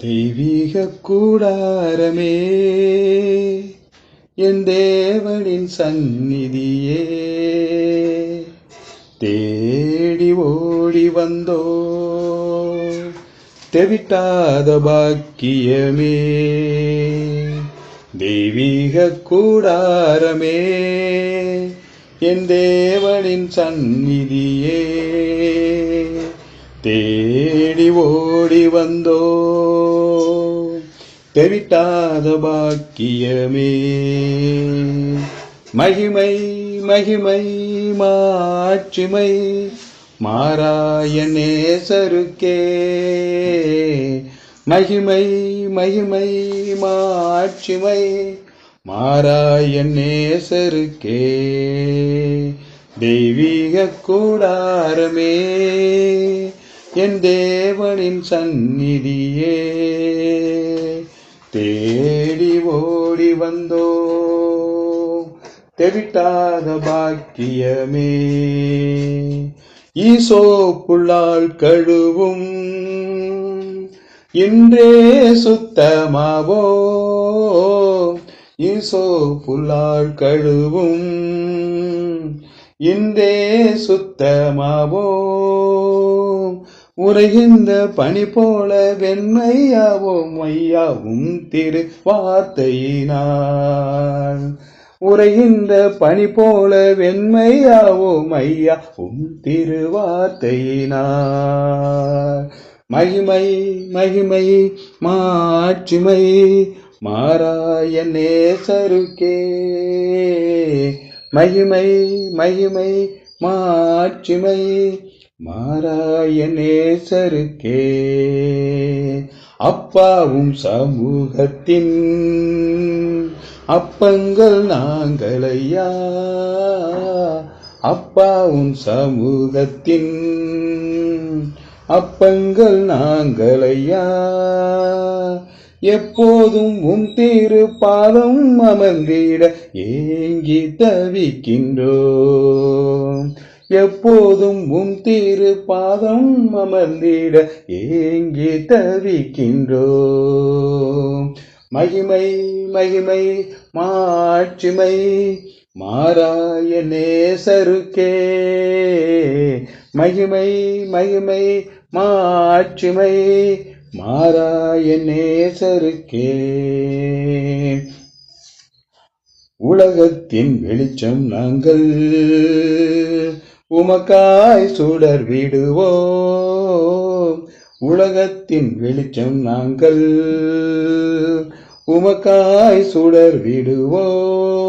தெய்வீக கூடாரமே, என் தேவனின் சந்நிதியே, தேடி ஓடி வந்தோ தெவிட்டாத பாக்கியமே. தெய்வீக கூடாரமே, என் தேவனின் சந்நிதியே, தேடி ஓடி வந்தோ தெவிட்டாத பாக்கியமே. மகிமை மகிமை மாட்சிமை மாறாய நேசருக்கே. மகிமை மகிமை மாட்சிமை மாறாய நேசருக்கே. தெய்வீக கூடாரமே, என் தேவனின் சந்நிதியே, தேடி ஓடி வந்தோ தெவிட்டாத பாக்கியமே. ஈசோப்புள்ளால் கழுவும் இன்றே சுத்தமாவோ. ஈசோப்புள்ளால் கழுவும் இன்றே சுத்தமாவோ. உரைகின்ற பனி போல வெண்மையாவோம் ஐயாவும் திரு வார்த்தையினால். உரைகின்ற பனி போல வெண்மையாவோம் ஐயாவும் திரு வார்த்தையினால். மகிமை மகிமை மாட்சிமை மாறாய நேசருக்கே. மகிமை மகிமை மாட்சிமை மாறாய நேசருக்கே. அப்பாவும் சமூகத்தின் அப்பங்கள் நாங்களையா. அப்பாவும் சமூகத்தின் அப்பங்கள் நாங்களையா. எப்போதும் உம் திருப்பாதம் அமர்ந்திட ஏங்கி தவிக்கின்றோம். எப்போதும் உம் திருப்பாதம் அமர்ந்திட ஏங்கி தவிக்கின்றோம். மகிமை மகிமை மாட்சிமை மாறாய நேசருக்கே. மகிமை மகிமை மாட்சிமை மாறாய நேசருக்கே. உலகத்தின் வெளிச்சம் நாங்கள் உமக்காய் சுடர் விடுவோம். உலகத்தின் வெளிச்சம் நாங்கள் உமக்காய் சுடர் விடுவோம்.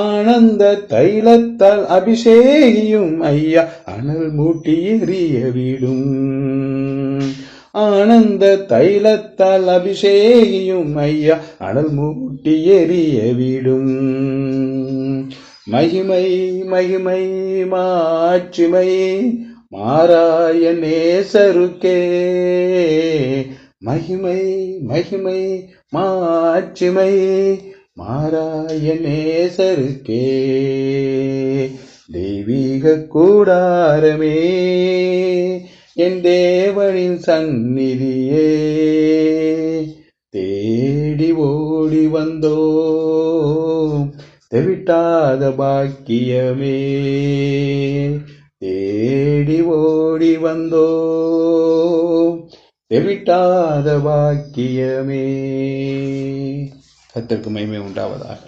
ஆனந்த தைலத்தால் அபிஷேகியும் ஐயா அனல் மூட்டி எறிய விடும். ஆனந்த தைலத்தால் அபிஷேகியும் ஐயா அனல் மூட்டி எறிய விடும். மகிமை மகிமை மாட்சிமை மாறாய நேசருக்கே. மகிமை மகிமை மாட்சிமை மாறாய நேசருக்கே. தெய்வீக கூடாரமே, என் தேவனின் சந்நிதியே, தேடி ஓடி வந்தோ தெவிட்டாத பாக்கியமே. தேடி ஓடி வந்தோ தெவிட்டாத பாக்கியமே. கர்த்தருக்கு மகிமை உண்டாவதாக.